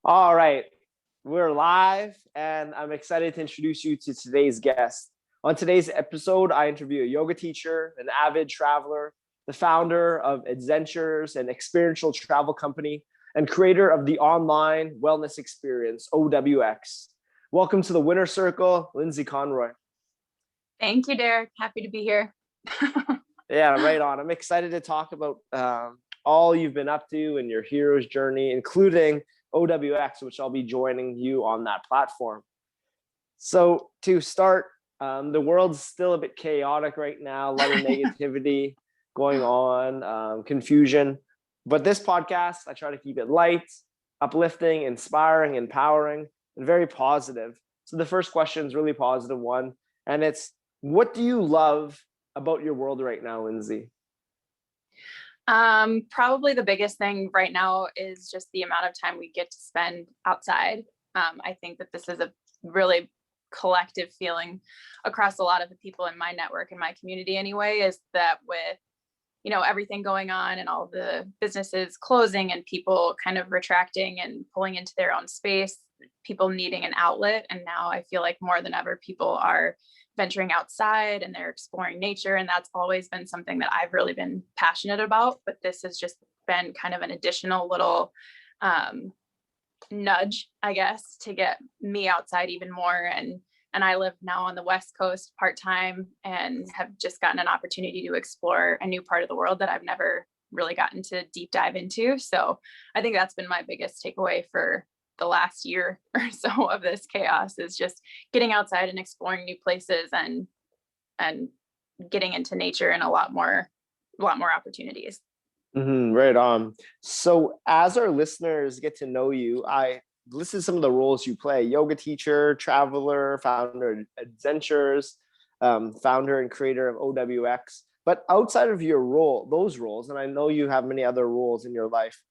All right, we're live, and I'm excited to introduce you to today's guest. On today's episode, I interview a yoga teacher, an avid traveler, the founder of AdZENtures, an experiential travel company, and creator of the online wellness experience, OWX. Welcome to the Winner Circle, Lindsey Conroy. Thank you, Derek. Happy to be here. Yeah, right on. I'm excited to talk about all you've been up to and your hero's journey, including OWX, which I'll be joining you on that platform. So to start, the world's still a bit chaotic right now, a lot of negativity going on, confusion. But this podcast, I try to keep it light, uplifting, inspiring, empowering, and very positive. So the first question is really positive one, and it's, what do you love about your world right now, Lindsey? Probably the biggest thing right now is just the amount of time we get to spend outside. I think that this is a really collective feeling across a lot of the people in my network and my community anyway, is that with, everything going on and all the businesses closing and people kind of retracting and pulling into their own space, people needing an outlet. And now I feel like more than ever, people are venturing outside and they're exploring nature. And that's always been something that I've really been passionate about. But this has just been kind of an additional little nudge, I guess, to get me outside even more. And I live now on the West Coast part-time and have just gotten an opportunity to explore a new part of the world that I've never really gotten to deep dive into. So I think that's been my biggest takeaway for the last year or so of this chaos, is just getting outside and exploring new places and getting into nature and a lot more opportunities. Right on. So as our listeners get to know you, I listed some of the roles you play: yoga teacher, traveler, founder of AdZENtures, founder and creator of OWX. But outside of your role, those roles, and I know you have many other roles in your life,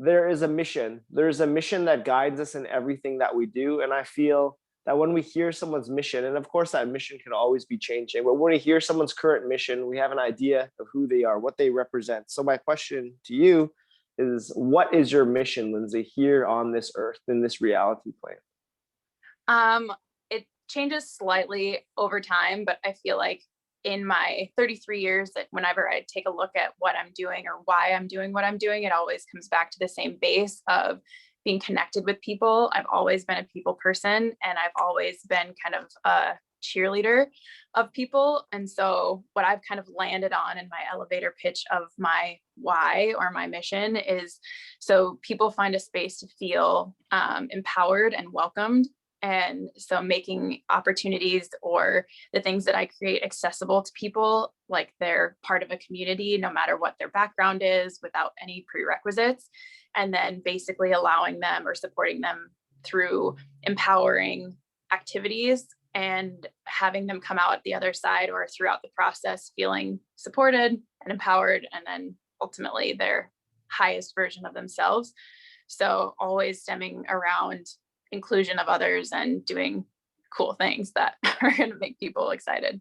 there is a mission. There's a mission that guides us in everything that we do. And I feel that when we hear someone's mission, and of course that mission can always be changing, but when we hear someone's current mission, we have an idea of who they are, what they represent. So my question to you is, what is your mission, Lindsey, here on this earth, in this reality plane? It changes slightly over time, but I feel like in my 33 years, that whenever I take a look at what I'm doing or why I'm doing what I'm doing, it always comes back to the same base of being connected with people. I've always been a people person, and I've always been kind of a cheerleader of people. And so what I've kind of landed on in my elevator pitch of my why or my mission is so people find a space to feel empowered and welcomed. And so making opportunities or the things that I create accessible to people, like they're part of a community, no matter what their background is, without any prerequisites. And then basically allowing them or supporting them through empowering activities and having them come out at the other side or throughout the process feeling supported and empowered, and then ultimately their highest version of themselves. So always stemming around inclusion of others and doing cool things that are going to make people excited.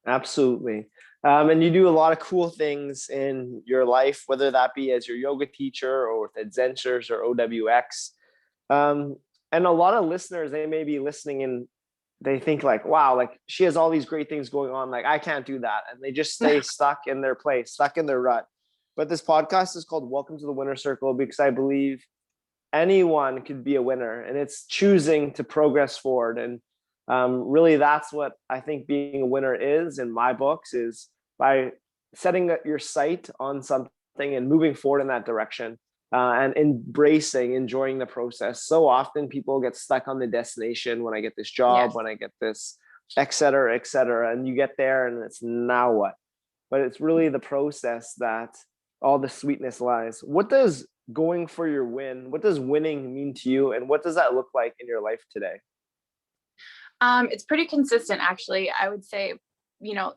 Absolutely. And you do a lot of cool things in your life, whether that be as your yoga teacher or with AdZENtures or OWX. And a lot of listeners, they may be listening and they think like, wow, like she has all these great things going on. Like I can't do that. And they just stay stuck in their place, stuck in their rut. But this podcast is called Welcome to the Winner Circle, because I believe anyone could be a winner, and it's choosing to progress forward. And really that's what I think being a winner is in my books, is by setting your sight on something and moving forward in that direction, and enjoying the process. So often people get stuck on the destination: when I get this job, Yes. when I get this, et cetera, and you get there and it's now what? But it's really the process that all the sweetness lies. What does going for your win, what does winning mean to you, and what does that look like in your life today? It's pretty consistent, actually. I would say,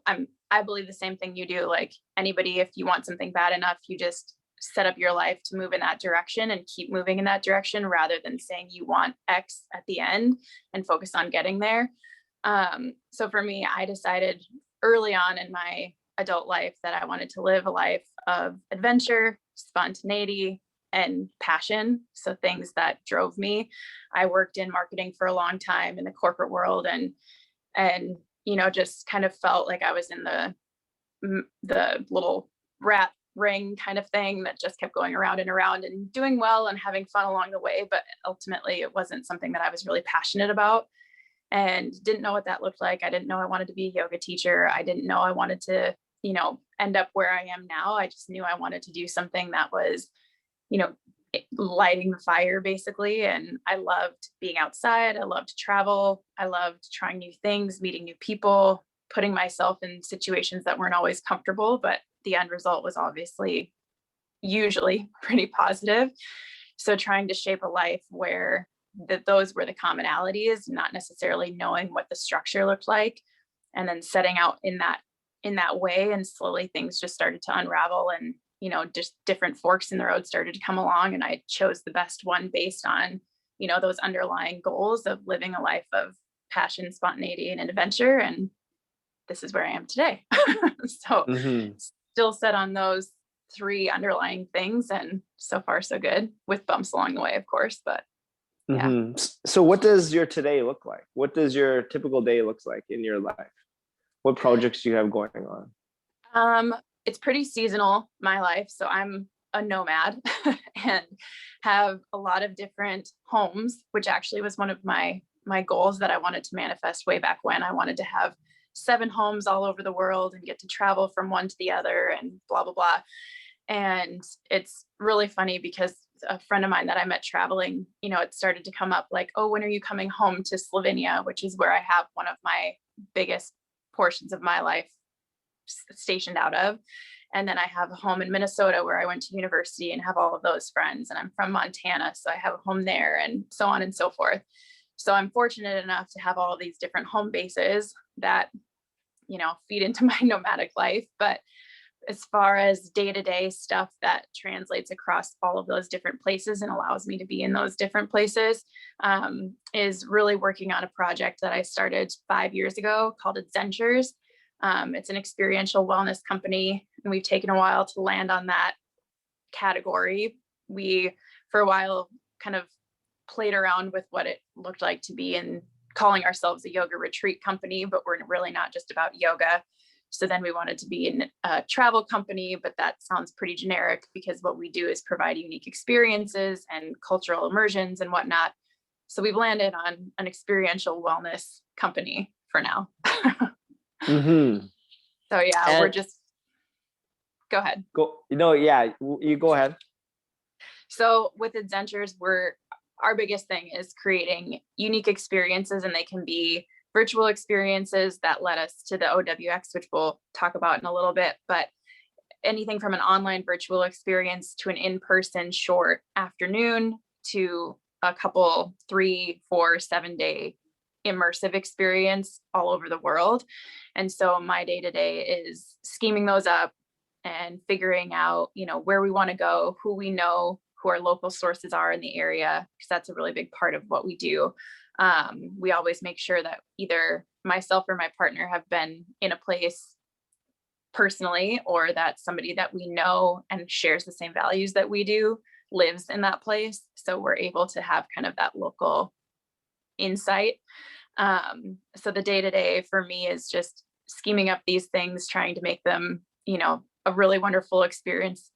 I believe the same thing you do. Like anybody, if you want something bad enough, you just set up your life to move in that direction and keep moving in that direction, rather than saying you want X at the end and focus on getting there. So for me, I decided early on in my adult life that I wanted to live a life of adventure, spontaneity, and passion. So things that drove me. I worked in marketing for a long time in the corporate world, and just kind of felt like I was in the little rat ring kind of thing that just kept going around and around and doing well and having fun along the way. But ultimately it wasn't something that I was really passionate about, and didn't know what that looked like. I didn't know I wanted to be a yoga teacher. I didn't know I wanted to, end up where I am now. I just knew I wanted to do something that was, lighting the fire basically. And I loved being outside. I loved to travel. I loved trying new things, meeting new people, putting myself in situations that weren't always comfortable, but the end result was obviously usually pretty positive. So trying to shape a life where those were the commonalities, not necessarily knowing what the structure looked like, and then setting out in that way. And slowly things just started to unravel, and just different forks in the road started to come along, and I chose the best one based on those underlying goals of living a life of passion, spontaneity, and adventure. And this is where I am today. So still set on those three underlying things, and so far so good, with bumps along the way, of course, but yeah. So what does your today look like? What does your typical day look like in your life? What projects do you have going on? It's pretty seasonal, my life. So I'm a nomad and have a lot of different homes, which actually was one of my goals that I wanted to manifest way back when. I wanted to have 7 homes all over the world and get to travel from one to the other and blah, blah, blah. And it's really funny because a friend of mine that I met traveling, it started to come up like, oh, when are you coming home to Slovenia, which is where I have one of my biggest portions of my life stationed out of. And then I have a home in Minnesota where I went to university and have all of those friends. And I'm from Montana, so I have a home there, and so on and so forth. So I'm fortunate enough to have all of these different home bases that, feed into my nomadic life. But as far as day-to-day stuff that translates across all of those different places and allows me to be in those different places, is really working on a project that I started 5 years ago called AdZENtures. It's an experiential wellness company, and we've taken a while to land on that category. We, for a while, kind of played around with what it looked like to be in calling ourselves a yoga retreat company, but we're really not just about yoga. So then we wanted to be in a travel company, but that sounds pretty generic because what we do is provide unique experiences and cultural immersions and whatnot. So we've landed on an experiential wellness company for now. So yeah, And we're just, go ahead. You go ahead. So with AdZENtures, our biggest thing is creating unique experiences, and they can be virtual experiences that led us to the OWX, which we'll talk about in a little bit, but anything from an online virtual experience to an in-person short afternoon to a couple 3, 4, 7-day immersive experience all over the world. And so my day-to-day is scheming those up and figuring out, where we want to go, who we know, who our local sources are in the area, because that's a really big part of what we do. We always make sure that either myself or my partner have been in a place personally, or that somebody that we know and shares the same values that we do lives in that place. So we're able to have kind of that local insight. So the day-to-day for me is just scheming up these things, trying to make them, a really wonderful experience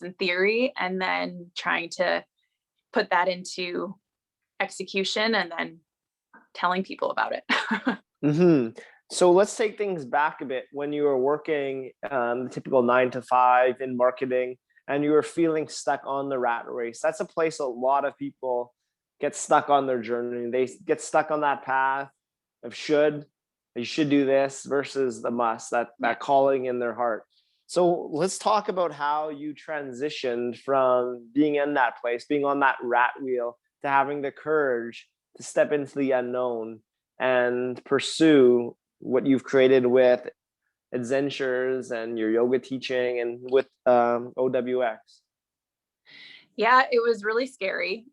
in theory, and then trying to put that into execution and then telling people about it. So let's take things back a bit. When you were working the typical 9 to 5 in marketing and you were feeling stuck on the rat race, that's a place a lot of people get stuck on their journey. They get stuck on that path of you should do this versus the must, that calling in their heart. So let's talk about how you transitioned from being in that place, being on that rat wheel, to having the courage to step into the unknown and pursue what you've created with AdZENtures and your yoga teaching and with OWX. Yeah, it was really scary,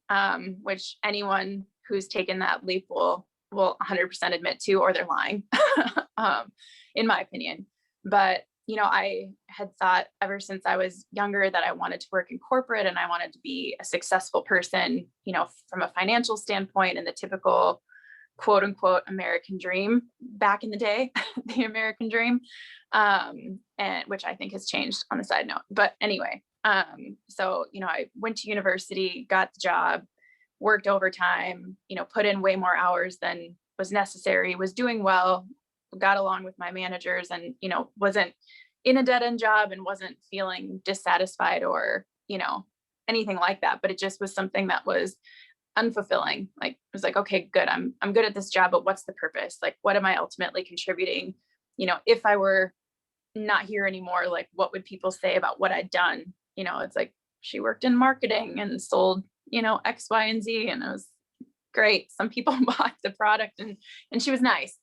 which anyone who's taken that leap will 100% admit to, or they're lying, in my opinion. But I had thought ever since I was younger that I wanted to work in corporate and I wanted to be a successful person, from a financial standpoint and the typical quote unquote American dream back in the day, the American dream, and which I think has changed on the side note. But anyway, so, I went to university, got the job, worked overtime, put in way more hours than was necessary, was doing well, got along with my managers, and, wasn't in a dead end job and wasn't feeling dissatisfied or, anything like that. But it just was something that was unfulfilling. Like, it was like, okay, good. I'm good at this job, but what's the purpose? Like, what am I ultimately contributing? If I were not here anymore, like, what would people say about what I'd done? It's like, she worked in marketing and sold, X, Y, and Z. And it was great. Some people bought the product and she was nice,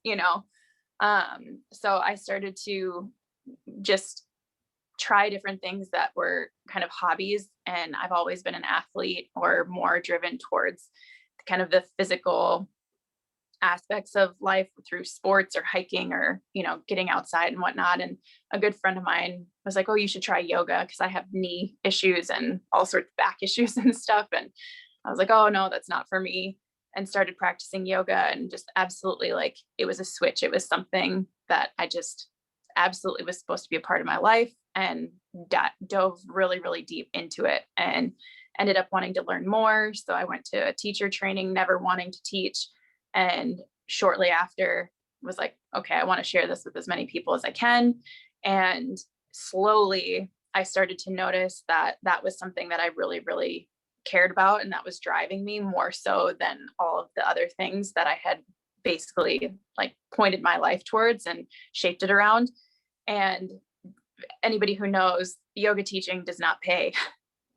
so I started to just try different things that were kind of hobbies. And I've always been an athlete or more driven towards kind of the physical aspects of life through sports or hiking or, getting outside and whatnot. And a good friend of mine was like, oh, you should try yoga because I have knee issues and all sorts of back issues and stuff. And I was like, oh, no, that's not for me. And started practicing yoga and just absolutely, like, it was a switch. It was something that I just absolutely was supposed to be a part of my life, and dove really, really deep into it and ended up wanting to learn more. So I went to a teacher training, never wanting to teach. And shortly after was like, okay, I want to share this with as many people as I can. And slowly I started to notice that that was something that I really, really cared about. And that was driving me more so than all of the other things that I had basically like pointed my life towards and shaped it around. And anybody who knows, yoga teaching does not pay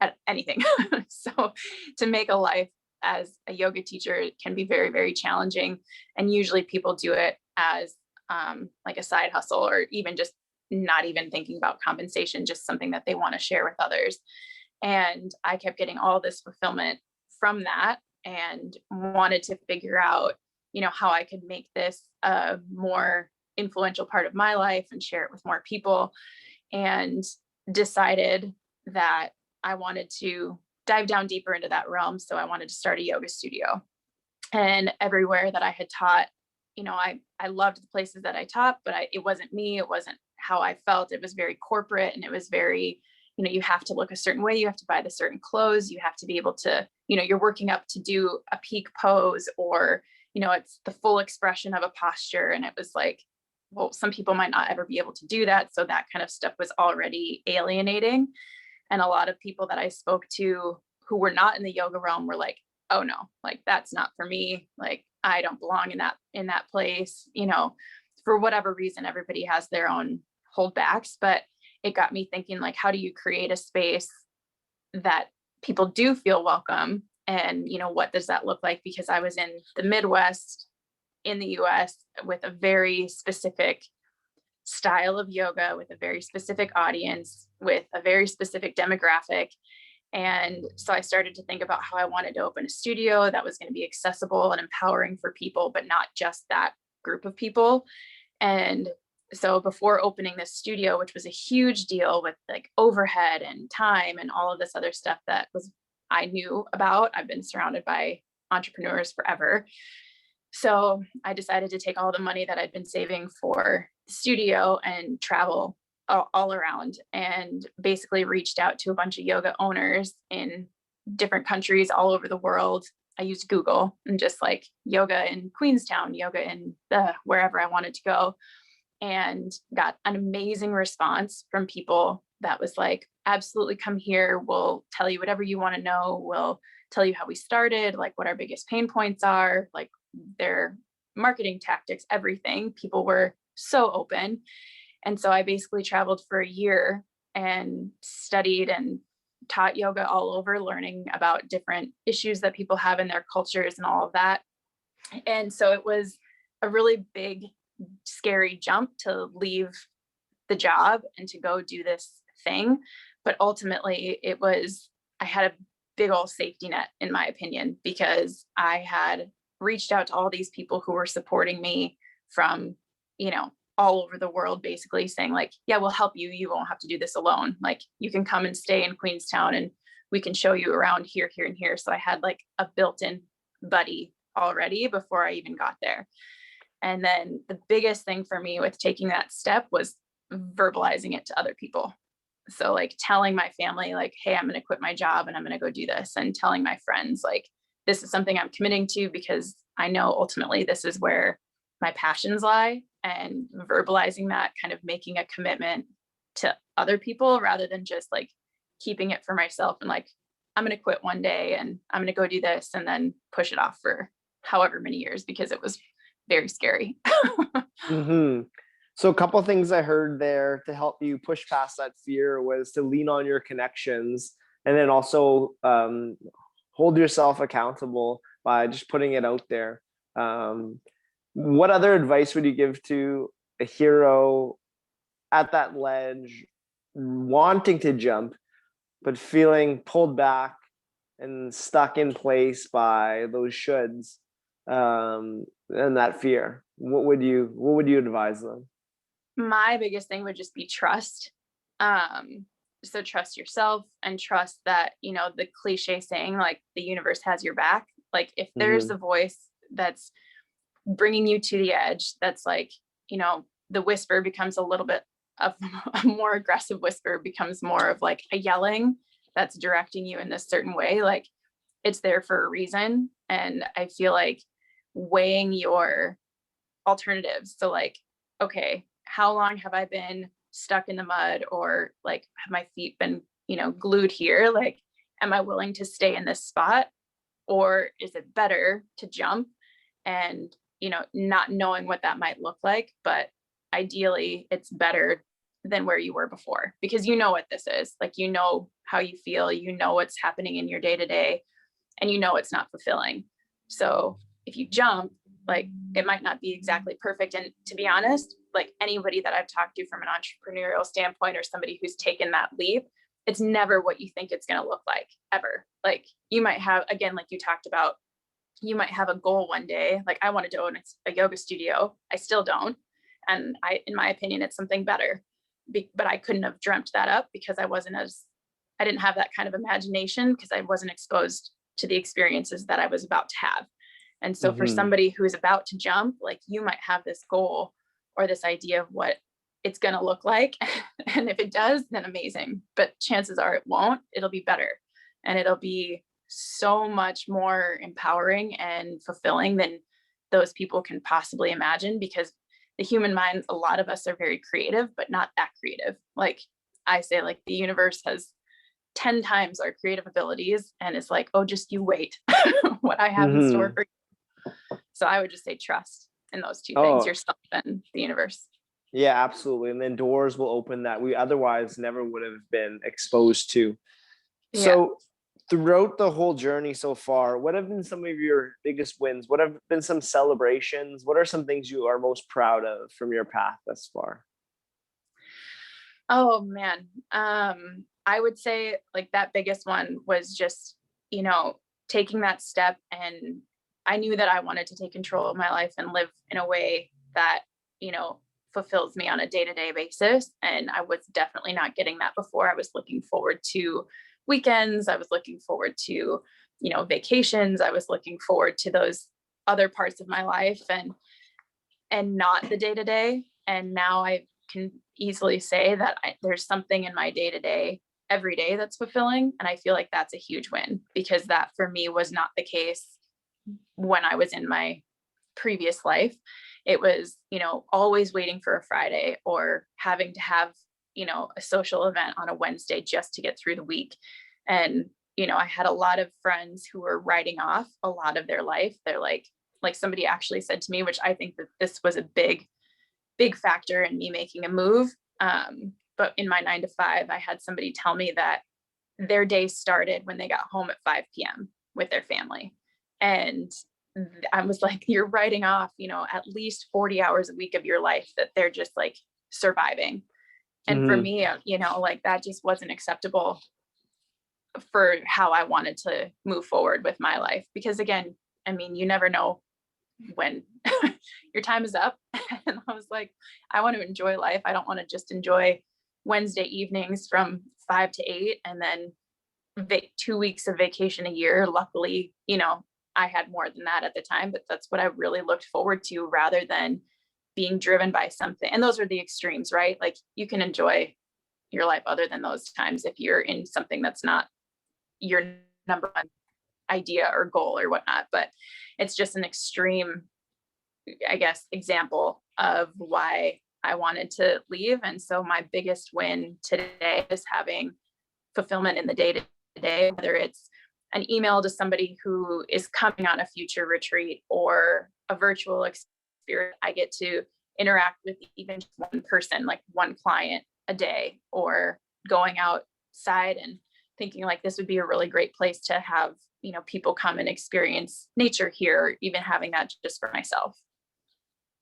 at anything. So to make a life as a yoga teacher can be very, very challenging. And usually people do it as like a side hustle, or even just not even thinking about compensation, just something that they want to share with others. And I kept getting all this fulfillment from that and wanted to figure out, how I could make this a more influential part of my life and share it with more people. And decided that I wanted to dive down deeper into that realm. So I wanted to start a yoga studio. And everywhere that I had taught, I loved the places that I taught, but it wasn't me. It wasn't how I felt. It was very corporate, and it was very, you have to look a certain way. You have to buy the certain clothes. You have to be able to, you're working up to do a peak pose, or, it's the full expression of a posture. And it was like, well, some people might not ever be able to do that. So that kind of stuff was already alienating. And a lot of people that I spoke to who were not in the yoga realm were like, oh no, like, that's not for me. Like, I don't belong in that place. For whatever reason, everybody has their own holdbacks, but it got me thinking, like, how do you create a space that people do feel welcome? And, what does that look like? Because I was in the Midwest in the US with a very specific style of yoga, with a very specific audience, with a very specific demographic. And so I started to think about how I wanted to open a studio that was going to be accessible and empowering for people, but not just that group of people. And so before opening this studio, which was a huge deal with like overhead and time and all of this other stuff that I knew about, I've been surrounded by entrepreneurs forever. So I decided to take all the money that I'd been saving for the studio and travel all around, and basically reached out to a bunch of yoga owners in different countries all over the world. I used Google and just like yoga in Queenstown, yoga in wherever I wanted to go, and got an amazing response from people that was like, absolutely, come here. We'll tell you whatever you want to know. We'll tell you how we started, like what our biggest pain points are, like their marketing tactics, everything. People were so open. And so I basically traveled for a year and studied and taught yoga all over, learning about different issues that people have in their cultures and all of that. And so it was a really big, scary jump to leave the job and to go do this thing. But ultimately I had a big old safety net, in my opinion, because I had reached out to all these people who were supporting me from, all over the world, basically saying like, yeah, we'll help you. You won't have to do this alone. Like you can come and stay in Queenstown and we can show you around here, here, and here. So I had like a built-in buddy already before I even got there. And then the biggest thing for me with taking that step was verbalizing it to other people. So like telling my family like, hey, I'm going to quit my job and I'm going to go do this, and telling my friends like, this is something I'm committing to because I know ultimately this is where my passions lie, and verbalizing that, kind of making a commitment to other people rather than just like keeping it for myself and like, I'm going to quit one day and I'm going to go do this and then push it off for however many years, because it was very scary. Mm-hmm. So a couple of things I heard there to help you push past that fear was to lean on your connections, and then also hold yourself accountable by just putting it out there. What other advice would you give to a hero at that ledge, wanting to jump, but feeling pulled back and stuck in place by those shoulds, and that fear? What would you advise them? My biggest thing would just be trust. So trust yourself and trust that, you know, the cliche saying, like the universe has your back. Like if there's a voice that's bringing you to the edge, that's like, you know, the whisper becomes a little bit of a more aggressive whisper, becomes more of like a yelling that's directing you in this certain way. Like it's there for a reason. And I feel like weighing your alternatives. So like, okay, how long have I been stuck in the mud, or like have my feet been, you know, glued here? Like, am I willing to stay in this spot, or is it better to jump and, you know, not knowing what that might look like, but ideally it's better than where you were before, because you know what this is. Like, you know how you feel, you know what's happening in your day to day, and you know it's not fulfilling. So if you jump, like it might not be exactly perfect. And to be honest, like anybody that I've talked to from an entrepreneurial standpoint, or somebody who's taken that leap, it's never what you think it's going to look like ever. Like you might have, again, like you talked about, you might have a goal one day. Like I wanted to own a yoga studio. I still don't. And in my opinion, it's something better, but I couldn't have dreamt that up because I didn't have that kind of imagination, because I wasn't exposed to the experiences that I was about to have. And so for somebody who is about to jump, like you might have this goal or this idea of what it's going to look like. And if it does, then amazing. But chances are it won't. It'll be better. And it'll be so much more empowering and fulfilling than those people can possibly imagine, because the human mind, a lot of us are very creative, but not that creative. Like I say, like the universe has 10 times our creative abilities, and it's like, oh, just you wait what I have in store for you. So I would just say trust in those two things, yourself and the universe. Yeah, absolutely. And then doors will open that we otherwise never would have been exposed to. So throughout the whole journey so far, what have been some of your biggest wins? What have been some celebrations? What are some things you are most proud of from your path thus far? Oh man. I would say like that biggest one was just, you know, taking that step. And I knew that I wanted to take control of my life and live in a way that, you know, fulfills me on a day-to-day basis. And I was definitely not getting that before. I was looking forward to weekends. I was looking forward to, you know, vacations. I was looking forward to those other parts of my life, and not the day-to-day. And now I can easily say that there's something in my day-to-day every day that's fulfilling. And I feel like that's a huge win, because that for me was not the case when I was in my previous life. It was, you know, always waiting for a Friday, or having to have, you know, a social event on a Wednesday just to get through the week. And, you know, I had a lot of friends who were writing off a lot of their life. They're like somebody actually said to me, which I think that this was a big factor in me making a move. But in my 9 to 5, I had somebody tell me that their day started when they got home at 5 p.m. with their family. And I was like, you're writing off, you know, at least 40 hours a week of your life that they're just like surviving. And for me, you know, like that just wasn't acceptable for how I wanted to move forward with my life. Because again, I mean, you never know when your time is up. And I was like, I want to enjoy life. I don't want to just enjoy Wednesday evenings from 5 to 8 and then 2 weeks of vacation a year. Luckily, I had more than that at the time, but that's what I really looked forward to rather than being driven by something. And those are the extremes, right? Like you can enjoy your life other than those times if you're in something that's not your number one idea or goal or whatnot. But it's just an extreme, I guess, example of why I wanted to leave. And so my biggest win today is having fulfillment in the day to day, whether it's an email to somebody who is coming on a future retreat or a virtual experience. I get to interact with even just one person, like one client a day, or going outside and thinking like this would be a really great place to have, people come and experience nature here, or even having that just for myself.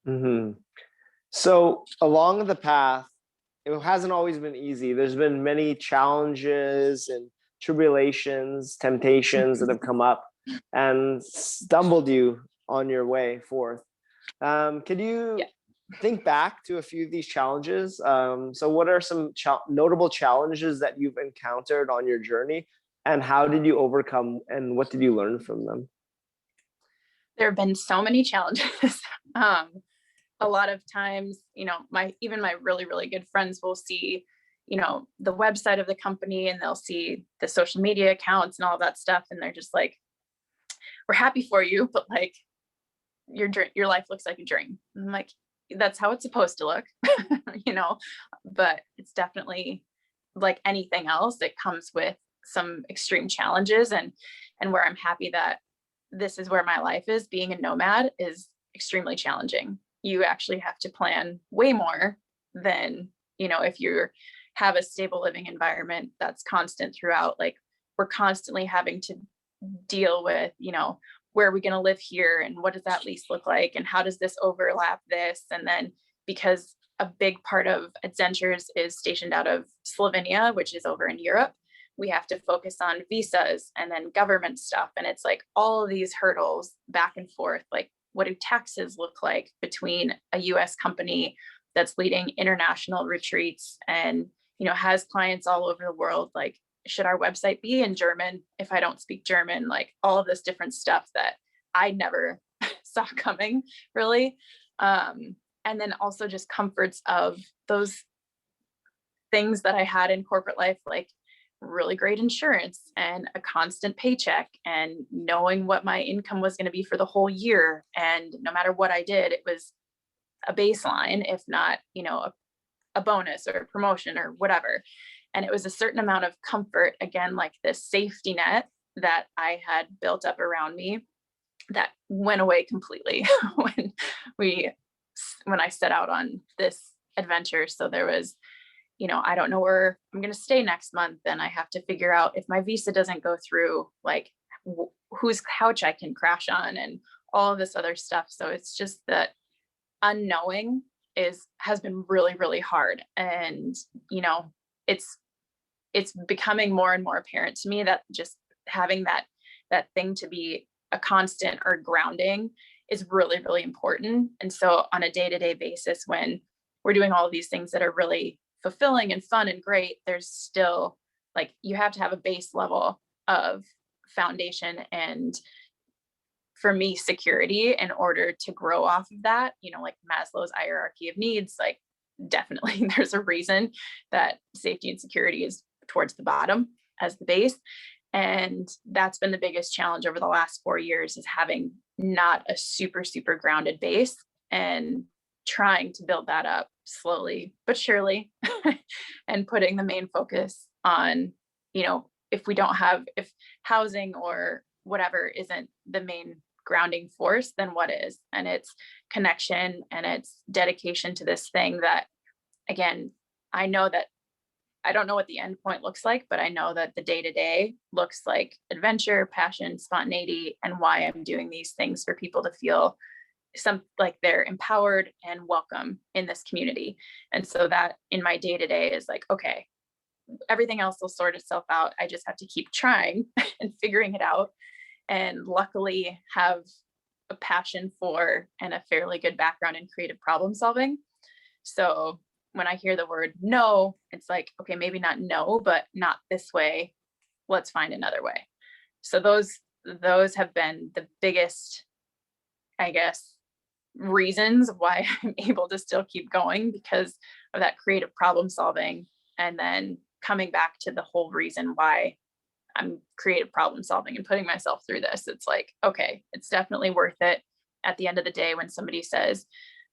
Mm-hmm. So along the path, it hasn't always been easy. There's been many challenges and tribulations, temptations that have come up and stumbled you on your way forth. Could you think back to a few of these challenges? So what are some notable challenges that you've encountered on your journey, and how did you overcome, and what did you learn from them? There have been so many challenges. A lot of times, my really, really good friends will see, the website of the company, and they'll see the social media accounts and all that stuff. And they're just like, we're happy for you, but like your life looks like a dream. And I'm like, that's how it's supposed to look, but it's definitely like anything else. It comes with some extreme challenges, and where I'm happy that this is where my life is, being a nomad is extremely challenging. You actually have to plan way more than, if you have a stable living environment that's constant throughout. Like we're constantly having to deal with, where are we going to live here, and what does that lease look like, and how does this overlap this? And then because a big part of AdZENtures is stationed out of Slovenia, which is over in Europe, we have to focus on visas and then government stuff. And it's like all of these hurdles back and forth. Like, what do taxes look like between a US company that's leading international retreats and, has clients all over the world? Like, should our website be in German if I don't speak German? Like all of this different stuff that I never saw coming, really. And then also just comforts of those things that I had in corporate life, like really great insurance and a constant paycheck and knowing what my income was going to be for the whole year. And no matter what I did, it was a baseline, if not, a bonus or a promotion or whatever. And it was a certain amount of comfort, again, like this safety net that I had built up around me that went away completely when I set out on this adventure. So there was, I don't know where I'm going to stay next month. And I have to figure out, if my visa doesn't go through, like whose couch I can crash on and all of this other stuff. So it's just that unknowing has been really, really hard. And, it's becoming more and more apparent to me that just having that thing to be a constant or grounding is really, really important. And so on a day-to-day basis, when we're doing all of these things that are really fulfilling and fun and great, there's still like, you have to have a base level of foundation and, for me, security in order to grow off of that. Like Maslow's hierarchy of needs, like definitely there's a reason that safety and security is towards the bottom as the base. And that's been the biggest challenge over the last 4 years, is having not a super, super grounded base and trying to build that up slowly but surely and putting the main focus on, if housing or whatever isn't the main grounding force, then what is? And it's connection and it's dedication to this thing that, again, I know that I don't know what the end point looks like, but I know that the day-to-day looks like adventure, passion, spontaneity, and why I'm doing these things for people to feel like they're empowered and welcome in this community. And so that in my day-to-day is like, okay, everything else will sort itself out. I just have to keep trying and figuring it out. And luckily have a passion for and a fairly good background in creative problem solving. So when I hear the word no, it's like, okay, maybe not no, but not this way. Let's find another way. So those have been the biggest, I guess, reasons why I'm able to still keep going, because of that creative problem solving. And then coming back to the whole reason why I'm creative problem solving and putting myself through this. It's like, okay, it's definitely worth it. At the end of the day, when somebody says,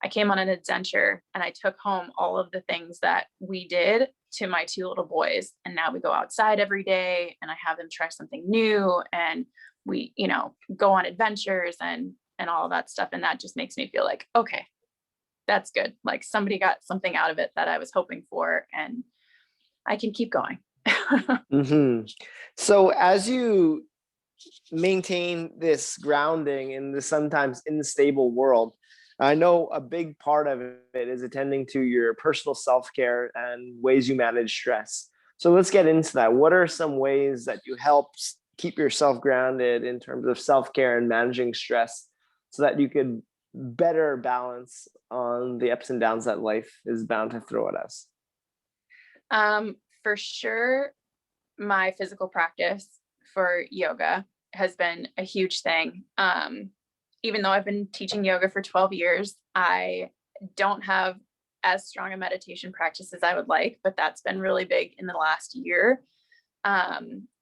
I came on an AdZEnture and I took home all of the things that we did to my 2 little boys. And now we go outside every day and I have them try something new, and we, go on adventures and all of that stuff. And that just makes me feel like, okay, that's good. Like somebody got something out of it that I was hoping for, and I can keep going. Mm-hmm. So as you maintain this grounding in the sometimes unstable world, I know a big part of it is attending to your personal self-care and ways you manage stress. So let's get into that. What are some ways that you help keep yourself grounded in terms of self-care and managing stress so that you could better balance on the ups and downs that life is bound to throw at us? For sure, my physical practice for yoga has been a huge thing. Even though I've been teaching yoga for 12 years, I don't have as strong a meditation practice as I would like, but that's been really big in the last year.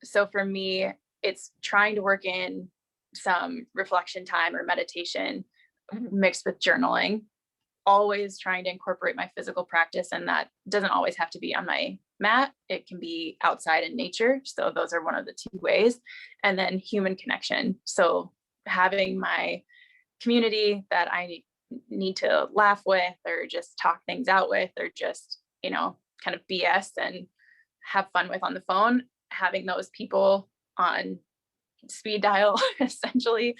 So for me, it's trying to work in some reflection time or meditation mixed with journaling, always trying to incorporate my physical practice. And that doesn't always have to be on my mat. It can be outside in nature. So those are one of the 2 ways. And then human connection. So having my community that I need to laugh with, or just talk things out with, or just, kind of BS and have fun with on the phone, having those people on speed dial essentially,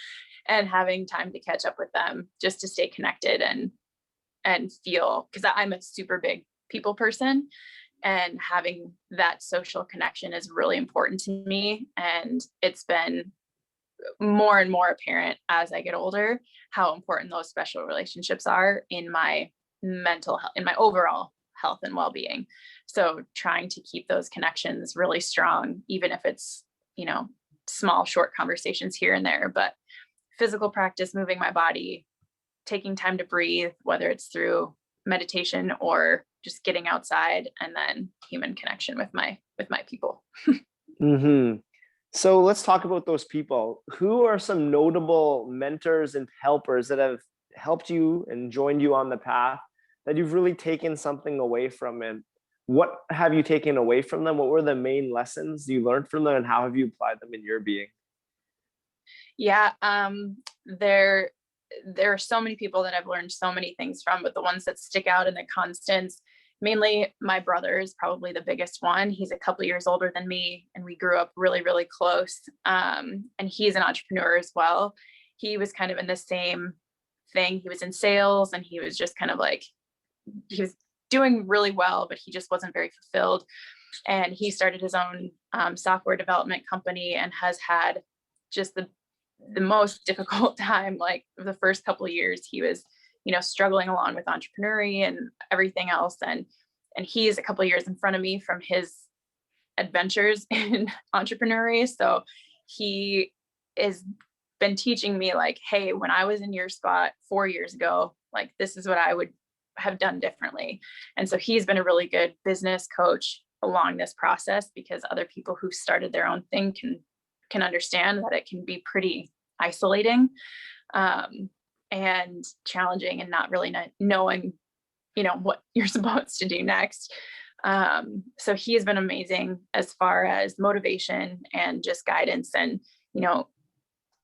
and having time to catch up with them just to stay connected and feel, because I'm a super big people person, and having that social connection is really important to me. And it's been more and more apparent as I get older how important those special relationships are in my mental health, in my overall health and well-being. So trying to keep those connections really strong, even if it's, small, short conversations here and there, but physical practice, moving my body, taking time to breathe, whether it's through meditation or just getting outside, and then human connection with my people. Mm-hmm. So let's talk about those people. Who are some notable mentors and helpers that have helped you and joined you on the path that you've really taken something away from? And what have you taken away from them? What were the main lessons you learned from them, and how have you applied them in your being? Yeah, there are so many people that I've learned so many things from, but the ones that stick out in the constants, mainly my brother is probably the biggest one. He's a couple years older than me, and we grew up really, really close. And he's an entrepreneur as well. He was kind of in the same thing. He was in sales, and he was just kind of like, he was doing really well, but he just wasn't very fulfilled. And he started his own software development company, and has had just the most difficult time. Like the first couple of years, he was, struggling along with entrepreneurial and everything else. And he's a couple of years in front of me from his adventures in entrepreneurial. So he has been teaching me like, hey, when I was in your spot 4 years ago, like this is what I would have done differently. And so he's been a really good business coach along this process, because other people who started their own thing can understand that it can be pretty isolating and challenging, and not really knowing, what you're supposed to do next. So he has been amazing as far as motivation and just guidance, and,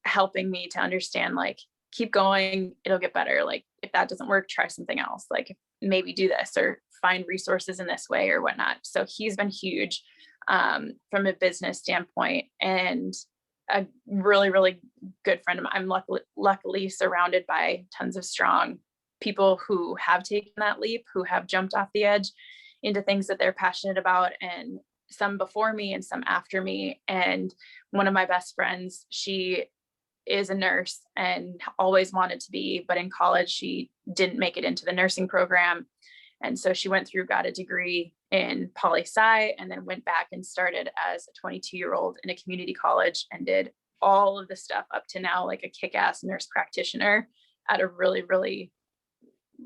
helping me to understand, like, keep going, it'll get better. Like if that doesn't work, try something else. Like maybe do this or find resources in this way or whatnot. So he's been huge from a business standpoint, and a really, really good friend of mine. I'm luckily surrounded by tons of strong people who have taken that leap, who have jumped off the edge into things that they're passionate about, and some before me and some after me. And one of my best friends, she is a nurse and always wanted to be, but in college she didn't make it into the nursing program. And so she went through, got a degree in poli-sci, and then went back and started as a 22-year-old in a community college and did all of the stuff up to now, like a kick-ass nurse practitioner at a really, really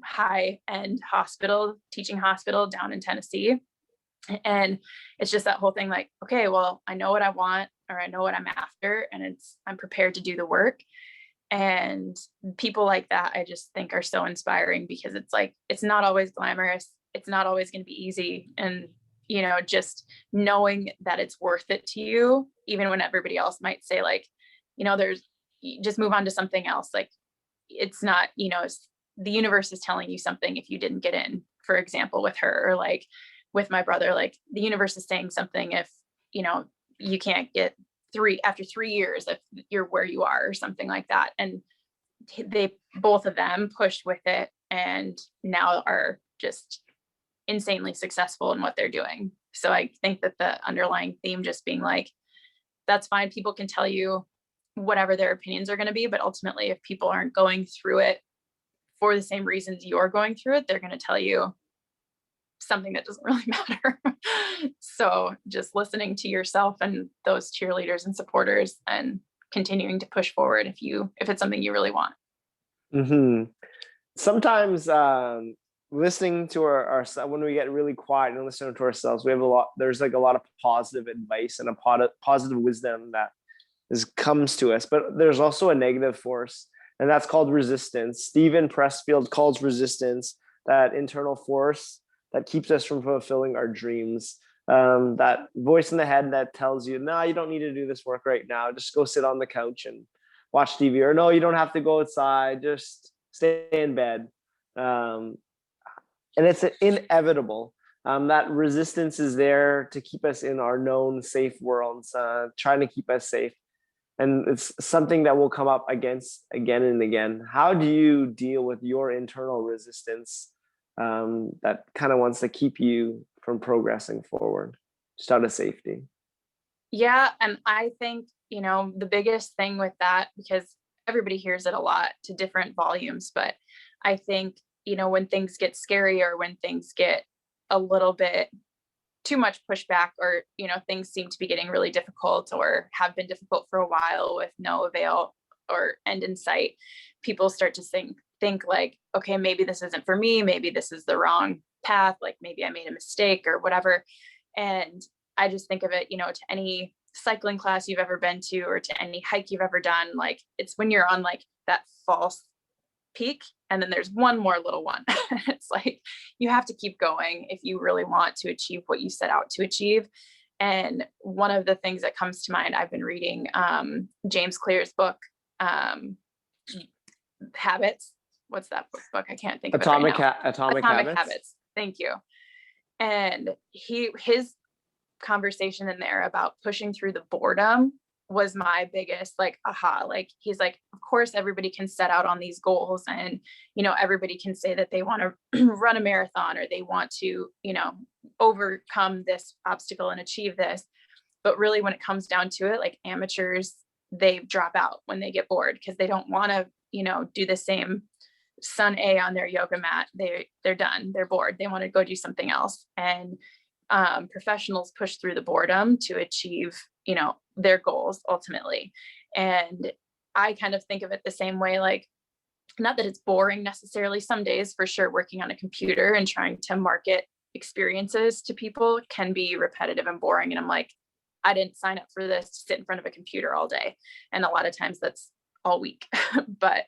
high-end hospital, teaching hospital down in Tennessee. And it's just that whole thing, like, okay, well, I know what I want, or I know what I'm after, and I'm prepared to do the work. And people like that, I just think are so inspiring, because it's like, it's not always glamorous. It's not always going to be easy. And, just knowing that it's worth it to you, even when everybody else might say like, just move on to something else. Like, it's not, the universe is telling you something if you didn't get in, for example, with her, or like with my brother, like the universe is saying something if, you can't get after 3 years, if you're where you are or something like that. And they, both of them, pushed with it and now are just insanely successful in what they're doing. So I think that the underlying theme just being like, that's fine. People can tell you whatever their opinions are going to be, but ultimately, if people aren't going through it for the same reasons you're going through it, they're going to tell you something that doesn't really matter. So just listening to yourself and those cheerleaders and supporters, and continuing to push forward if it's something you really want. Mm-hmm. Sometimes listening to our when we get really quiet and listening to ourselves, there's like a lot of positive advice and a positive wisdom that comes to us, but there's also a negative force, and that's called resistance. Stephen Pressfield calls resistance that internal force that keeps us from fulfilling our dreams. That voice in the head that tells you, no, you don't need to do this work right now. Just go sit on the couch and watch TV. Or no, you don't have to go outside. Just stay in bed. And it's inevitable. That resistance is there to keep us in our known safe worlds, trying to keep us safe. And it's something that will come up against again and again. How do you deal with your internal resistance that kind of wants to keep you from progressing forward, just out of safety? Yeah. And I think, the biggest thing with that, because everybody hears it a lot to different volumes, but I think, when things get scary, or when things get a little bit too much pushback, or, things seem to be getting really difficult, or have been difficult for a while with no avail or end in sight, people start to think like, okay, maybe this isn't for me. Maybe this is the wrong path. Like maybe I made a mistake or whatever. And I just think of it, to any cycling class you've ever been to, or to any hike you've ever done, like it's when you're on like that false peak, and then there's one more little one. It's like, you have to keep going if you really want to achieve what you set out to achieve. And one of the things that comes to mind, I've been reading James Clear's book, Habits. What's that book? I can't think of it right now. Atomic Habits. Thank you. And his conversation in there about pushing through the boredom was my biggest like aha. Like he's like, of course everybody can set out on these goals, and everybody can say that they want to run a marathon, or they want to overcome this obstacle and achieve this. But really, when it comes down to it, like amateurs, they drop out when they get bored, because they don't want to do the same sun A on their yoga mat. They're done, they're bored, they want to go do something else. And professionals push through the boredom to achieve their goals ultimately. And I kind of think of it the same way, like, not that it's boring necessarily. Some days for sure, working on a computer and trying to market experiences to people can be repetitive and boring. And I'm like, I didn't sign up for this to sit in front of a computer all day. And a lot of times that's all week. But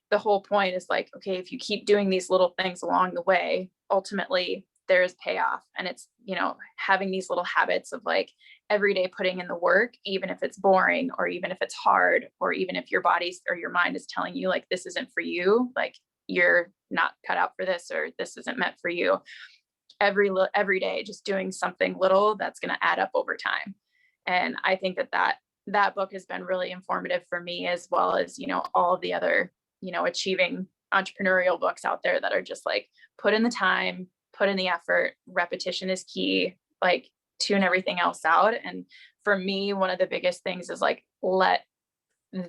the whole point is like, okay, if you keep doing these little things along the way, ultimately there is payoff. And it's, having these little habits of like every day putting in the work, even if it's boring, or even if it's hard, or even if your body or your mind is telling you like, this isn't for you, like you're not cut out for this, or this isn't meant for you. Every day, just doing something little that's going to add up over time. And I think that book has been really informative for me, as well as, all of the other, achieving entrepreneurial books out there that are just like, put in the time, put in the effort, repetition is key, like tune everything else out. And for me, one of the biggest things is like, let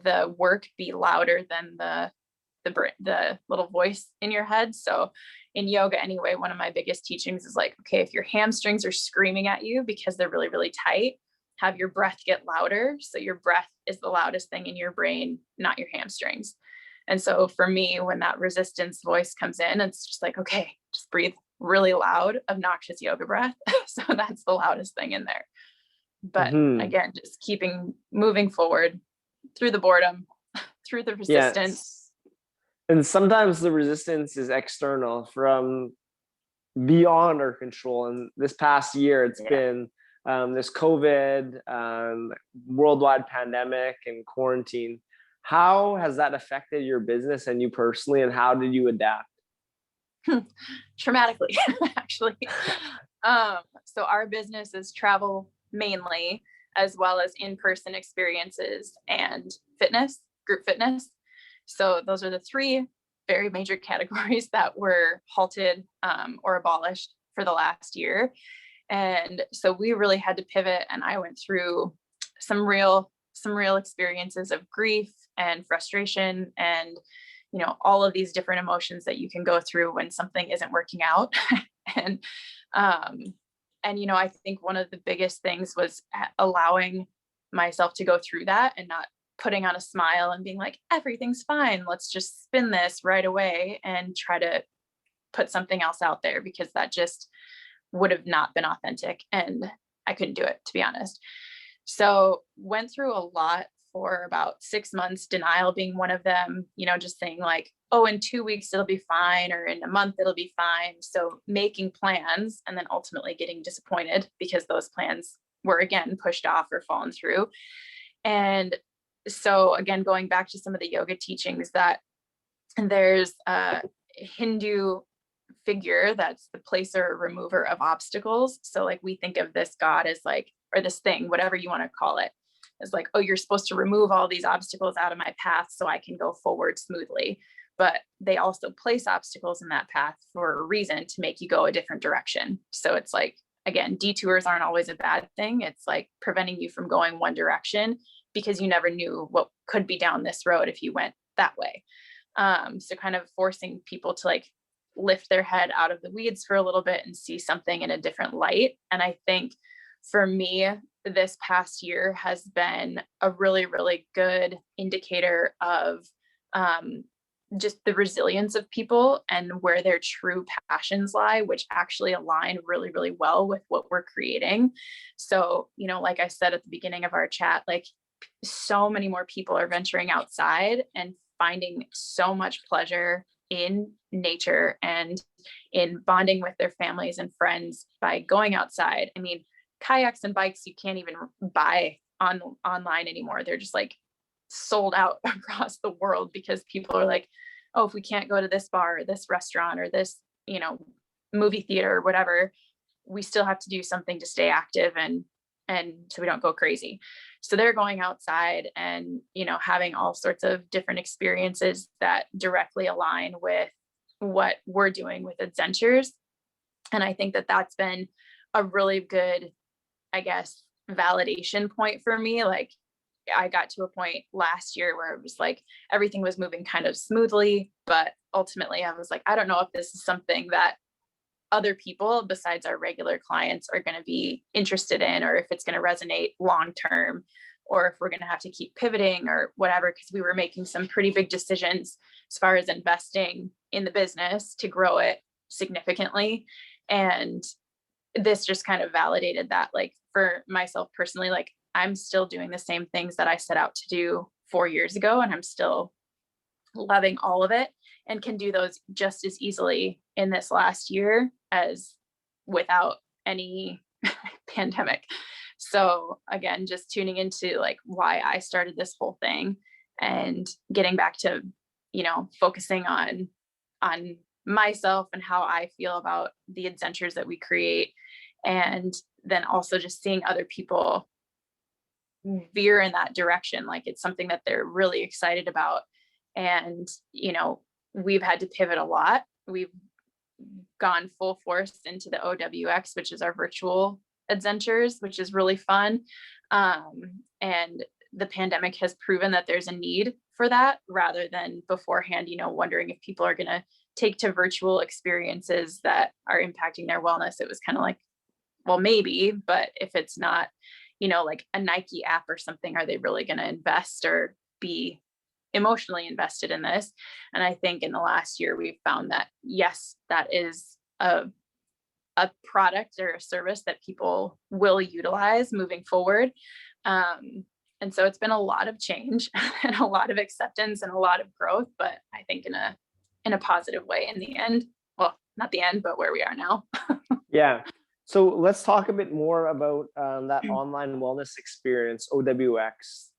the work be louder than the little voice in your head. So in yoga anyway, one of my biggest teachings is like, okay, if your hamstrings are screaming at you because they're really, really tight, have your breath get louder. So your breath is the loudest thing in your brain, not your hamstrings. And so for me, when that resistance voice comes in, it's just like, okay, just breathe really loud, obnoxious yoga breath. So that's the loudest thing in there. But Hmm. again, just moving forward through the boredom, through the resistance. Yes. And sometimes the resistance is external from beyond our control. And this past year, it's Yeah. been this COVID, worldwide pandemic and quarantine. How has that affected your business and you personally, and how did you adapt? Traumatically, actually. So our business is travel mainly, as well as in-person experiences and fitness, group fitness. So those are the three very major categories that were halted or abolished for the last year. And so we really had to pivot, and I went through some real experiences of grief and frustration and all of these different emotions that you can go through when something isn't working out. and I think one of the biggest things was allowing myself to go through that and not putting on a smile and being like, everything's fine, let's just spin this right away and try to put something else out there, because that just would have not been authentic and I couldn't do it, to be honest. So went through a lot for about 6 months, denial being one of them, just saying like, oh, in 2 weeks it'll be fine, or in a month it'll be fine. So making plans and then ultimately getting disappointed because those plans were again pushed off or fallen through. And so again, going back to some of the yoga teachings, that there's a Hindu figure that's the placer, remover of obstacles. So like we think of this god as like, or this thing, whatever you want to call it, is like, oh, you're supposed to remove all these obstacles out of my path so I can go forward smoothly. But they also place obstacles in that path for a reason, to make you go a different direction. So it's like, again, detours aren't always a bad thing. It's like preventing you from going one direction because you never knew what could be down this road if you went that way. So kind of forcing people to like lift their head out of the weeds for a little bit and see something in a different light. And I think for me, this past year has been a really, really good indicator of just the resilience of people and where their true passions lie, which actually align really, really well with what we're creating. So, like I said at the beginning of our chat, like so many more people are venturing outside and finding so much pleasure in nature and in bonding with their families and friends by going outside. I mean, kayaks and bikes you can't even buy online anymore. They're just like sold out across the world because people are like, oh, if we can't go to this bar or this restaurant or this, movie theater or whatever, we still have to do something to stay active and so we don't go crazy. So they're going outside and, having all sorts of different experiences that directly align with what we're doing with AdZENtures. And I think that that's been a really good, I guess, validation point for me. Like I got to a point last year where it was like everything was moving kind of smoothly, but ultimately I was like, I don't know if this is something that other people besides our regular clients are going to be interested in, or if it's going to resonate long term, or if we're going to have to keep pivoting or whatever, because we were making some pretty big decisions as far as investing in the business to grow it significantly. And this just kind of validated that, like for myself personally, like I'm still doing the same things that I set out to do 4 years ago, and I'm still loving all of it and can do those just as easily in this last year as without any pandemic. So again, just tuning into like why I started this whole thing and getting back to, focusing on myself and how I feel about the adventures that we create. And then also just seeing other people veer in that direction. Like it's something that they're really excited about. And, we've had to pivot a lot. We've gone full force into the OWX, which is our virtual AdZENtures, which is really fun. And the pandemic has proven that there's a need for that, rather than beforehand, wondering if people are going to take to virtual experiences that are impacting their wellness. It was kind of like, well, maybe, but if it's not, like a Nike app or something, are they really going to invest or be emotionally invested in this? And I think in the last year, we've found that, yes, that is a product or a service that people will utilize moving forward. And so it's been a lot of change and a lot of acceptance and a lot of growth, but I think in a positive way in the end. Well, not the end, but where we are now. Yeah. So let's talk a bit more about that online wellness experience, OWX.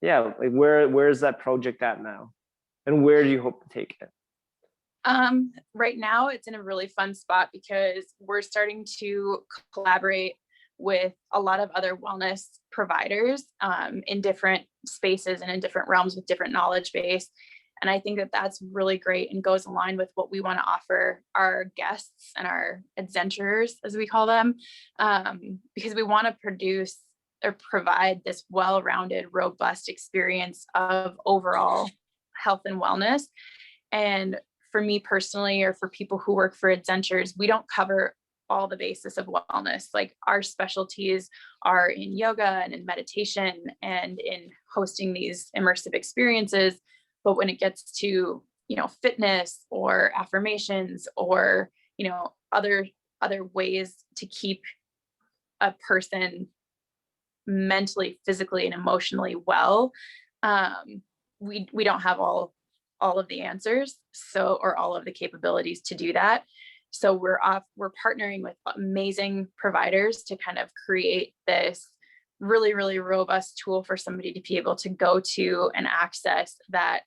Yeah, like where is that project at now, and where do you hope to take it? Right now it's in a really fun spot because we're starting to collaborate with a lot of other wellness providers in different spaces and in different realms with different knowledge base. And I think that that's really great and goes in line with what we want to offer our guests and our AdZENtures, as we call them, because we want to produce or provide this well-rounded, robust experience of overall health and wellness. And for me personally, or for people who work for AdZENtures, we don't cover all the basis of wellness. Like our specialties are in yoga and in meditation and in hosting these immersive experiences. But when it gets to, fitness or affirmations or, other ways to keep a person mentally, physically, and emotionally well, we don't have all of the answers, or all of the capabilities to do that. So we're partnering with amazing providers to kind of create this really, really robust tool for somebody to be able to go to and access that,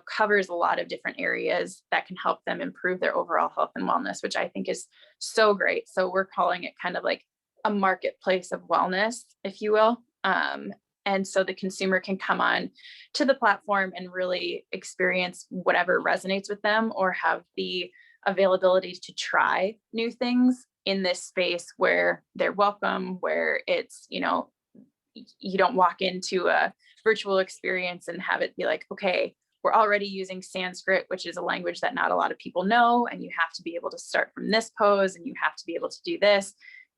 covers a lot of different areas that can help them improve their overall health and wellness, which I think is so great. So we're calling it kind of like a marketplace of wellness, if you will. And so the consumer can come on to the platform and really experience whatever resonates with them, or have the availability to try new things in this space where they're welcome, where it's, you don't walk into a virtual experience and have it be like, okay, we're already using Sanskrit, which is a language that not a lot of people know. And you have to be able to start from this pose and you have to be able to do this.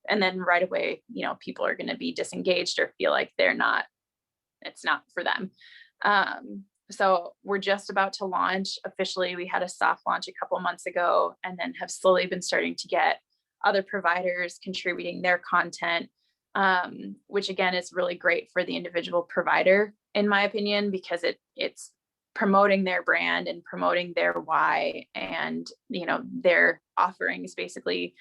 And then right away, people are going to be disengaged or feel like it's not for them. So we're just about to launch officially. We had a soft launch a couple months ago, and then have slowly been starting to get other providers contributing their content, which again is really great for the individual provider, in my opinion, because it's promoting their brand and promoting their why and their offerings basically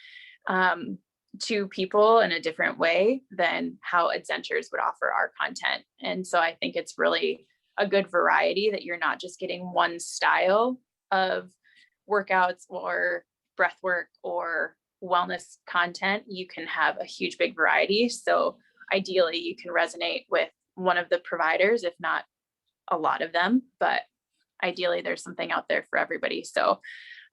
to people in a different way than how AdZENtures would offer our content. And so I think it's really a good variety, that you're not just getting one style of workouts or breath work or wellness content. You can have a huge big variety. So ideally you can resonate with one of the providers, if not a lot of them, but ideally there's something out there for everybody. So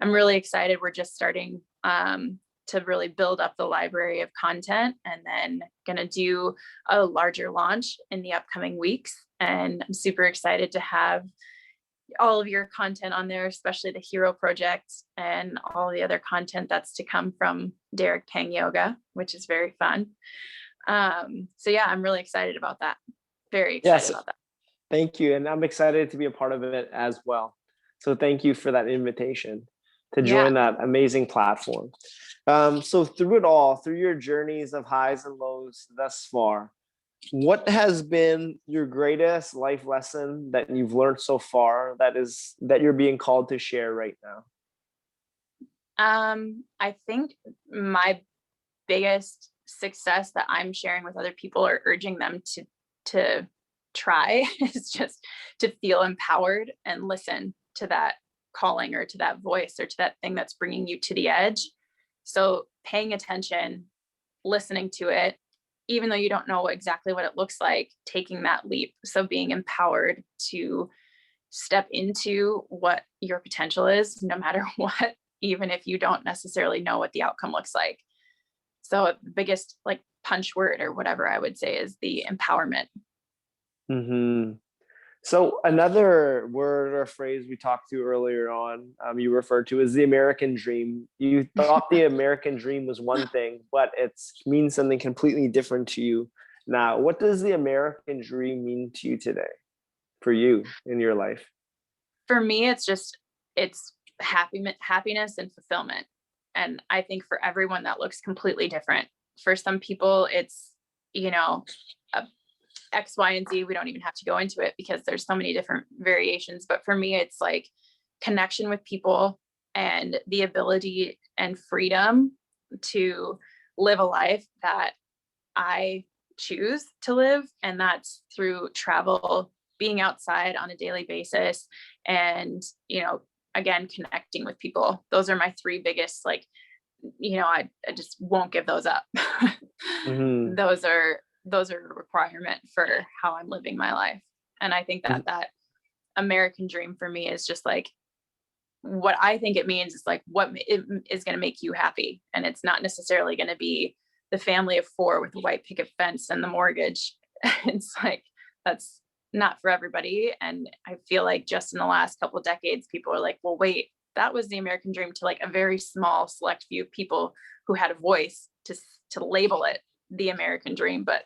I'm really excited. We're just starting to really build up the library of content, and then going to do a larger launch in the upcoming weeks. And I'm super excited to have all of your content on there, especially the Hero Project and all the other content that's to come from Derek Pang Yoga, which is very fun. So yeah, I'm really excited about that. Very excited about that. Thank you. And I'm excited to be a part of it as well. So thank you for that invitation to join that amazing platform. So through it all, through your journeys of highs and lows thus far, what has been your greatest life lesson that you've learned so far that you're being called to share right now? I think my biggest success that I'm sharing with other people, or urging them to try, is just to feel empowered and listen to that calling, or to that voice, or to that thing that's bringing you to the edge. So paying attention, listening to it, even though you don't know exactly what it looks like, taking that leap. So being empowered to step into what your potential is, no matter what, even if you don't necessarily know what the outcome looks like. So the biggest punch word or whatever I would say is the empowerment. Hmm. So another word or phrase we talked to earlier on, you referred to is the American dream. You thought the American dream was one thing, but it means something completely different to you now. What does the American dream mean to you today, for you in your life? For me, it's happiness and fulfillment. And I think for everyone that looks completely different. For some people, it's, you know, a X, Y, and Z. We don't even have to go into it because there's so many different variations. But for me, it's like connection with people and the ability and freedom to live a life that I choose to live. And that's through travel, being outside on a daily basis, and, again, connecting with people. Those are my three biggest, like, I just won't give those up. Hmm. Those are a requirement for how I'm living my life. And I think that American dream for me is just like, what I think it means is like what it is going to make you happy. And it's not necessarily going to be the family of four with a white picket fence and the mortgage. It's like, that's not for everybody. And I feel like just in the last couple of decades, people are like, well, wait, that was the American dream to like a very small select few of people who had a voice to label it the American dream. But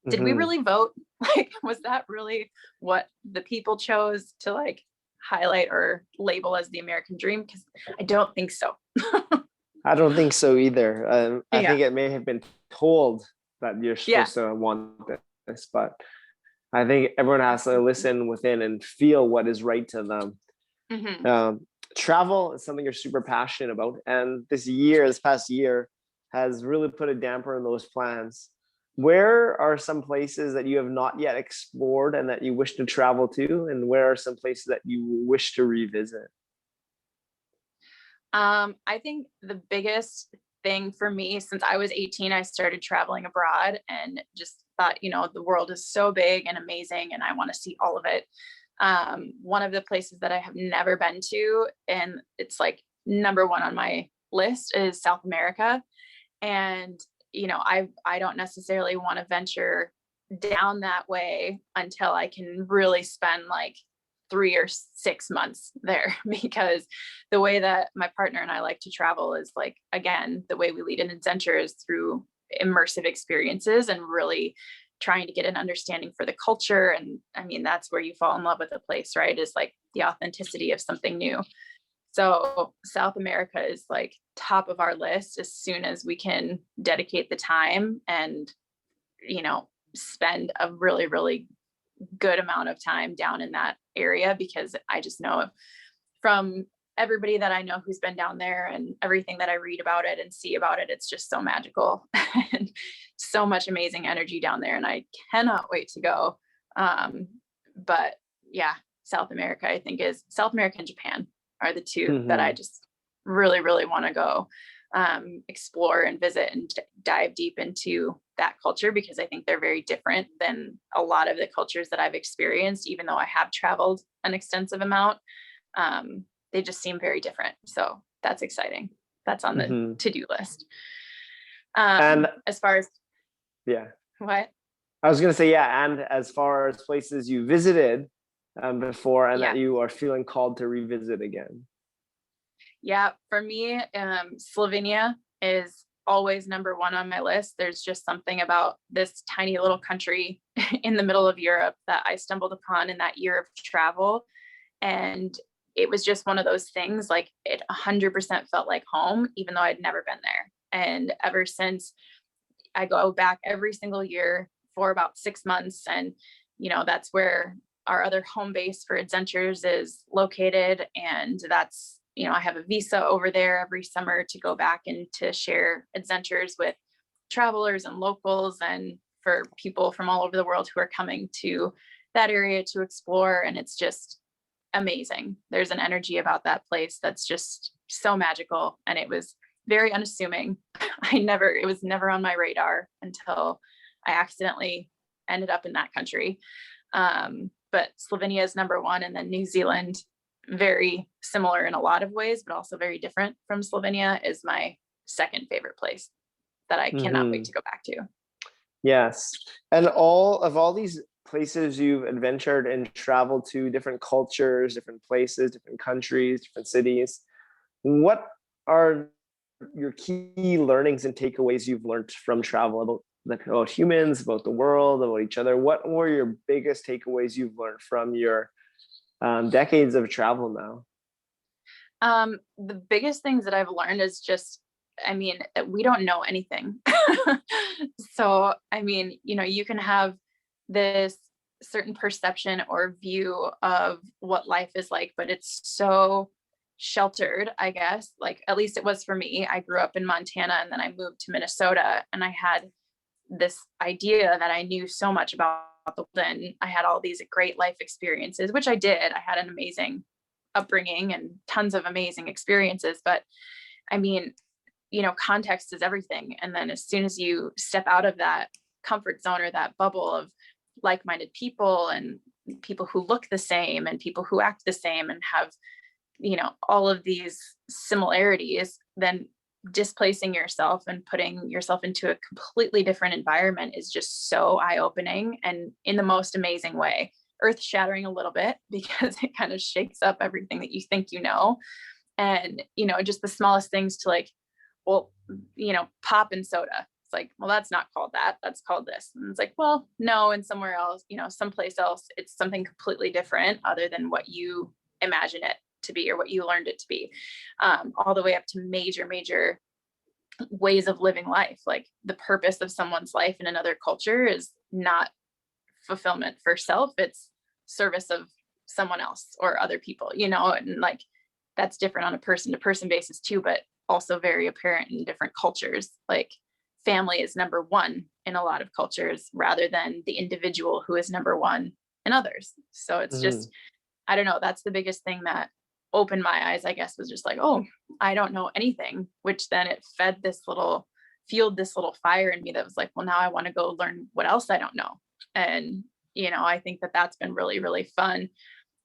did we Hmm. really vote? Like, was that really what the people chose to like highlight or label as the American dream? Because I don't think so. I don't think so either. I Yeah. think it may have been told that you're Yeah. supposed to want this, but I think everyone has to listen within and feel what is right to them. Hmm. Travel is something you're super passionate about, and this past year, has really put a damper in those plans. Where are some places that you have not yet explored and that you wish to travel to, and where are some places that you wish to revisit? I think the biggest thing for me, since I was 18, I started traveling abroad and just thought, the world is so big and amazing and I want to see all of it. One of the places that I have never been to, and it's like number one on my list, is South America. And, I don't necessarily want to venture down that way until I can really spend like 3 or 6 months there, because the way that my partner and I like to travel is like, again, the way we lead in AdZENtures is through immersive experiences and really trying to get an understanding for the culture. And I mean, that's where you fall in love with a place, right? Is like the authenticity of something new. So South America is like top of our list as soon as we can dedicate the time and, spend a really, really good amount of time down in that area, because I just know from everybody that I know who's been down there and everything that I read about it and see about it, it's just so magical and so much amazing energy down there. And I cannot wait to go. But yeah, South America, I think South America and Japan are the two that I Hmm. just really, really want to go explore and visit and dive deep into that culture, because I think they're very different than a lot of the cultures that I've experienced, even though I have traveled an extensive amount. They just seem very different. So that's exciting. That's on the Hmm. to-do list. And As far as yeah, what? I was gonna say, yeah, and as far as places you visited before and that Yeah. you are feeling called to revisit again. Yeah. For me, Slovenia is always number one on my list. There's just something about this tiny little country in the middle of Europe that I stumbled upon in that year of travel. And it was just one of those things, like it 100% felt like home, even though I'd never been there. And ever since, I go back every single year for about 6 months. And, that's where our other home base for AdZENtures is located. And that's, I have a visa over there every summer to go back and to share AdZENtures with travelers and locals and for people from all over the world who are coming to that area to explore. And it's just amazing. There's an energy about that place that's just so magical. And it was very unassuming. It was never on my radar until I accidentally ended up in that country. But Slovenia is number one. And then New Zealand, very similar in a lot of ways, but also very different from Slovenia, is my second favorite place that I cannot wait Hmm. to go back to. Yes, and all these places you've adventured and traveled to, different cultures, different places, different countries, different cities. What are your key learnings and takeaways you've learned from travel about humans, about the world, about each other? What were your biggest takeaways you've learned from your decades of travel now? The biggest things that I've learned is just, I mean, we don't know anything. So, I mean, you can have this certain perception or view of what life is like, but it's so sheltered, I guess. Like, at least it was for me. I grew up in Montana and then I moved to Minnesota, and I had this idea that I knew so much about the world, and I had all these great life experiences, which I did. I had an amazing upbringing and tons of amazing experiences. But I mean, context is everything. And then as soon as you step out of that comfort zone or that bubble of like-minded people and people who look the same and people who act the same and have, all of these similarities, then displacing yourself and putting yourself into a completely different environment is just so eye-opening, and in the most amazing way, earth-shattering a little bit, because it kind of shakes up everything that you think and just the smallest things to like, well, pop and soda. It's like, well, that's not called that. That's called this. And it's like, well, no, and somewhere else, someplace else, it's something completely different other than what you imagine it to be or what you learned it to be. All the way up to major, major ways of living life. Like, the purpose of someone's life in another culture is not fulfillment for self, it's service of someone else or other people, and like, that's different on a person to person basis too, but also very apparent in different cultures. Like, family is number one in a lot of cultures rather than the individual who is number one in others. So it's just, I don't know, that's the biggest thing that opened my eyes, I guess, was just like, oh, I don't know anything, which then it fueled this little fire in me that was like, well, now I want to go learn what else I don't know. And, I think that that's been really, really fun.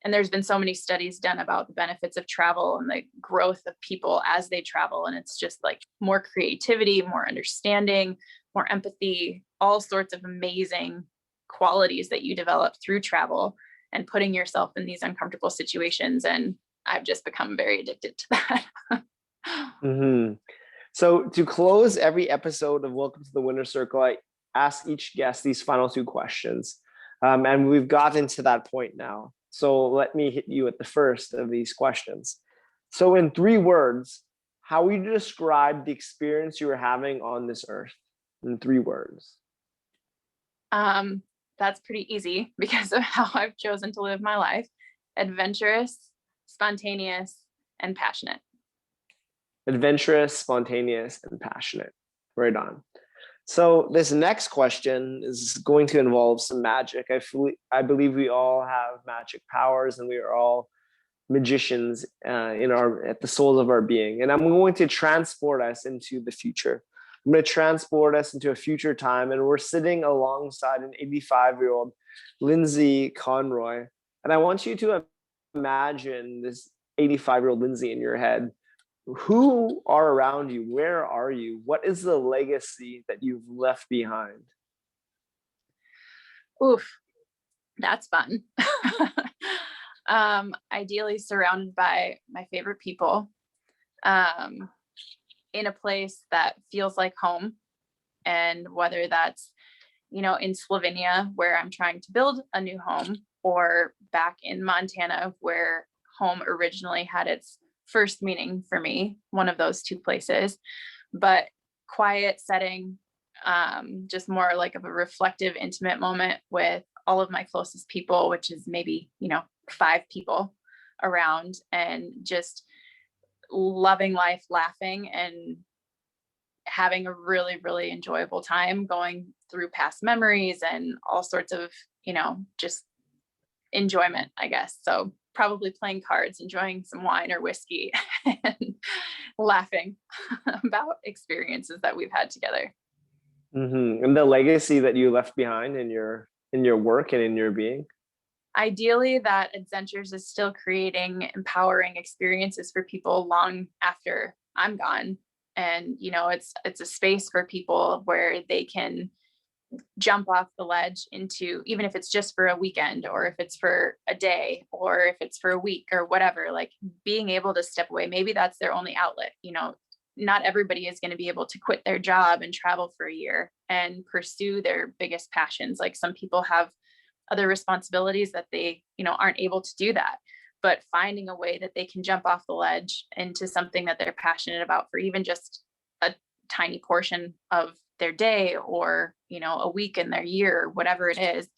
And there's been so many studies done about the benefits of travel and the growth of people as they travel. And it's just like more creativity, more understanding, more empathy, all sorts of amazing qualities that you develop through travel and putting yourself in these uncomfortable situations. And I've just become very addicted to that. Mm-hmm. So to close every episode of Welcome to the Winner's Circle, I ask each guest these final two questions. And we've gotten to that point now. So let me hit you at the first of these questions. So in 3 words, how would you describe the experience you were having on this earth in 3 words? That's pretty easy because of how I've chosen to live my life: adventurous, spontaneous, and passionate. Adventurous, spontaneous, and passionate. Right on. So this next question is going to involve some magic. I believe we all have magic powers, and we are all magicians at the souls of our being. And I'm going to transport us into the future. I'm going to transport us into a future time, and we're sitting alongside an 85-year-old Lindsey Conroy. And I want you to imagine this 85-year-old Lindsey in your head. Who are around you? Where are you? What is the legacy that you've left behind? Oof, that's fun. Ideally surrounded by my favorite people, in a place that feels like home. And whether that's, in Slovenia, where I'm trying to build a new home, or back in Montana, where home originally had its first meaning for me, one of those 2 places. But quiet setting, just more like of a reflective, intimate moment with all of my closest people, which is maybe, 5 people around, and just loving life, laughing, and having a really, really enjoyable time going through past memories and all sorts of, just enjoyment, I guess. So probably playing cards, enjoying some wine or whiskey, and laughing about experiences that we've had together. Mm-hmm. And the legacy that you left behind in your work and in your being. Ideally, that AdZENtures is still creating empowering experiences for people long after I'm gone. And, it's a space for people where they can jump off the ledge into, even if it's just for a weekend, or if it's for a day, or if it's for a week or whatever, like being able to step away. Maybe that's their only outlet. Not everybody is going to be able to quit their job and travel for a year and pursue their biggest passions. Like some people have other responsibilities that they, aren't able to do that. But finding a way that they can jump off the ledge into something that they're passionate about for even just a tiny portion of their day, or, a week in their year, whatever it is.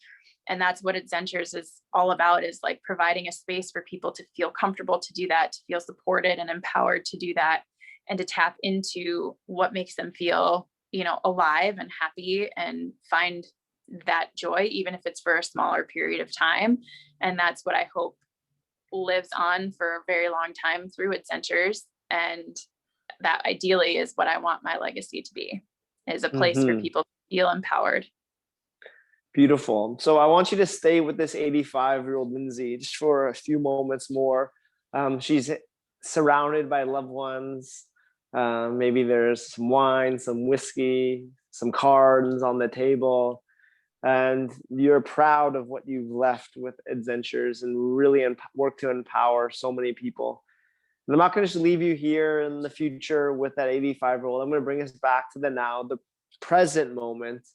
And that's what AdZENtures is all about, is like providing a space for people to feel comfortable to do that, to feel supported and empowered to do that, and to tap into what makes them feel, alive and happy, and find that joy, even if it's for a smaller period of time. And that's what I hope lives on for a very long time through AdZENtures. And that ideally is what I want my legacy to be, is a place where people feel empowered. Beautiful. So I want you to stay with this 85-year-old Lindsey just for a few moments more. She's surrounded by loved ones. Maybe there's some wine, some whiskey, some cards on the table. And you're proud of what you've left with AdZENtures, and really work to empower so many people. And I'm not going to just leave you here in the future with that 85-year-old. I'm going to bring us back to the now, the present moment.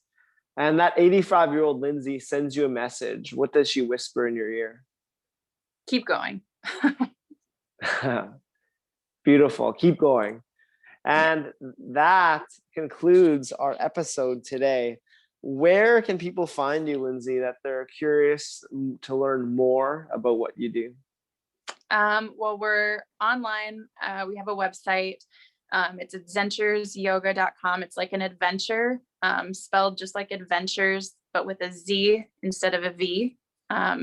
And that 85-year-old Lindsey sends you a message. What does she whisper in your ear? Keep going. Beautiful. Keep going. And that concludes our episode today. Where can people find you, Lindsey, that they're curious to learn more about what you do? Well, we're online. We have a website. It's AdZEnturesyoga.com. It's like an adventure, spelled just like adventures, but with a Z instead of a V.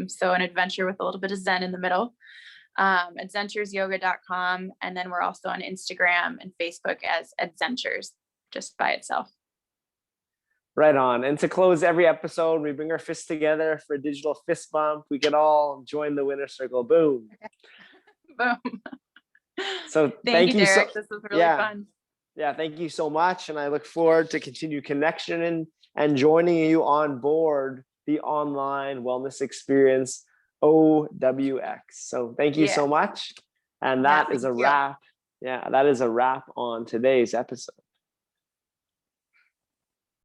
So an adventure with a little bit of Zen in the middle. AdZenturesyoga.com. And then we're also on Instagram and Facebook as AdZENtures, just by itself. Right on. And to close every episode, we bring our fists together for a digital fist bump. We can all join the winner circle. Boom. Boom. So thank you, Derek. This was really fun. Yeah, thank you so much. And I look forward to continued connection and joining you on board the online wellness experience, OWX. So thank you so much. And that is a wrap. Yeah, that is a wrap on today's episode.